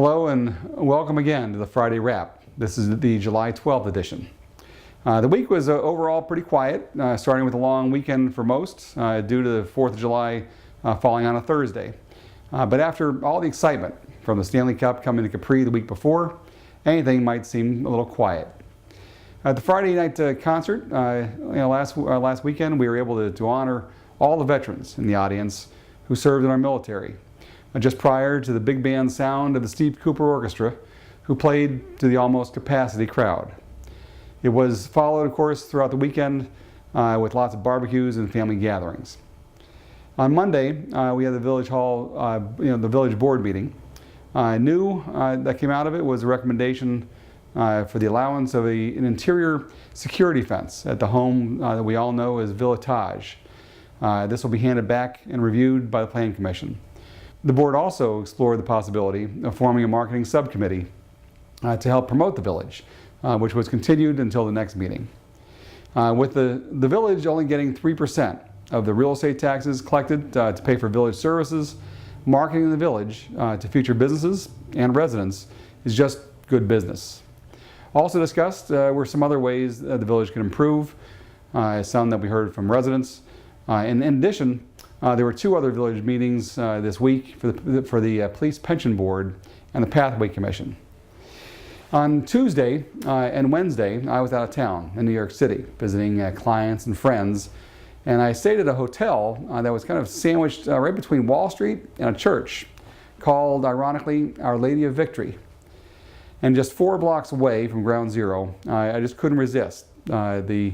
Hello and welcome again to the Friday Wrap. This is the July 12th edition. The week was overall pretty quiet, starting with a long weekend for most due to the 4th of July falling on a Thursday. But after all the excitement from the Stanley Cup coming to Capri the week before, anything might seem a little quiet. At the Friday night concert last weekend, we were able to honor all the veterans in the audience who served in our military. Just prior to the big band sound of the Steve Cooper Orchestra, who played to the almost capacity crowd. It was followed, of course, throughout the weekend with lots of barbecues and family gatherings. On Monday, we had the Village Hall, the Village Board meeting. New that came out of it was a recommendation for the allowance of an interior security fence at the home that we all know as Villatage. This will be handed back and reviewed by the Planning Commission. The board also explored the possibility of forming a marketing subcommittee to help promote the village, which was continued until the next meeting. With the village only getting 3% of the real estate taxes collected to pay for village services, marketing the village to future businesses and residents is just good business. Also discussed were some other ways the village can improve, some that we heard from residents. In addition, there were two other village meetings this week for the Police Pension Board and the Pathway Commission. On Tuesday and Wednesday, I was out of town in New York City visiting clients and friends, and I stayed at a hotel that was kind of sandwiched right between Wall Street and a church called, ironically, Our Lady of Victory. And just 4 blocks away from Ground Zero, I just couldn't resist the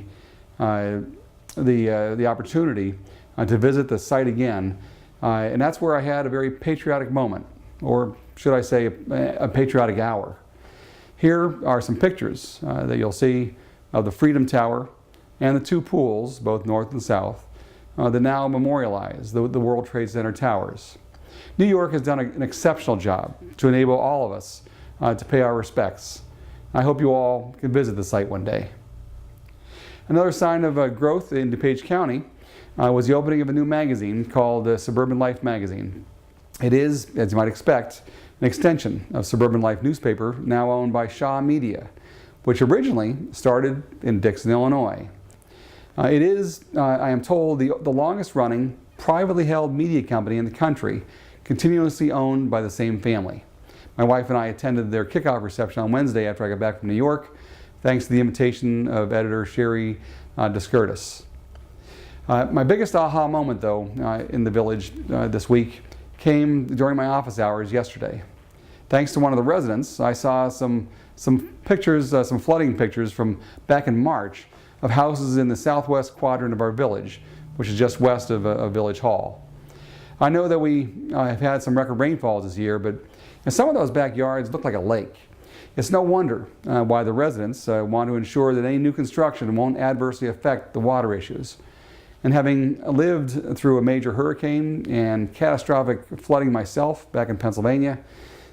opportunity to visit the site again, and that's where I had a very patriotic moment, or should I say a patriotic hour. Here are some pictures that you'll see of the Freedom Tower and the 2 pools, both north and south, that now memorialize the World Trade Center towers. New York has done an exceptional job to enable all of us to pay our respects. I hope you all can visit the site one day. Another sign of growth in DuPage County was the opening of a new magazine called Suburban Life magazine. It is, as you might expect, an extension of Suburban Life newspaper, now owned by Shaw Media, which originally started in Dixon, Illinois. It is, I am told, the longest running privately held media company in the country, continuously owned by the same family. My wife and I attended their kickoff reception on Wednesday after I got back from New York, thanks to the invitation of editor Sherry Descurtis. My biggest aha moment, though, in the village this week came during my office hours yesterday. Thanks to one of the residents, I saw some pictures, some flooding pictures from back in March of houses in the southwest quadrant of our village, which is just west of Village Hall. I know that we have had some record rainfalls this year, but some of those backyards look like a lake. It's no wonder why the residents want to ensure that any new construction won't adversely affect the water issues. And having lived through a major hurricane and catastrophic flooding myself back in Pennsylvania,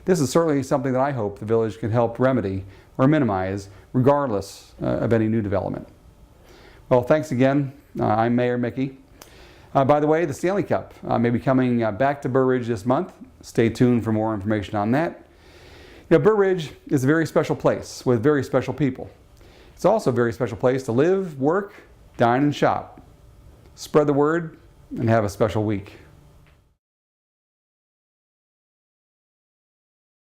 this is certainly something that I hope the village can help remedy or minimize, regardless of any new development. Well, thanks again. I'm Mayor Mickey. By the way, the Stanley Cup may be coming back to Burr Ridge this month. Stay tuned for more information on that. You know, Burr Ridge is a very special place with very special people. It's also a very special place to live, work, dine, and shop. Spread the word and have a special week.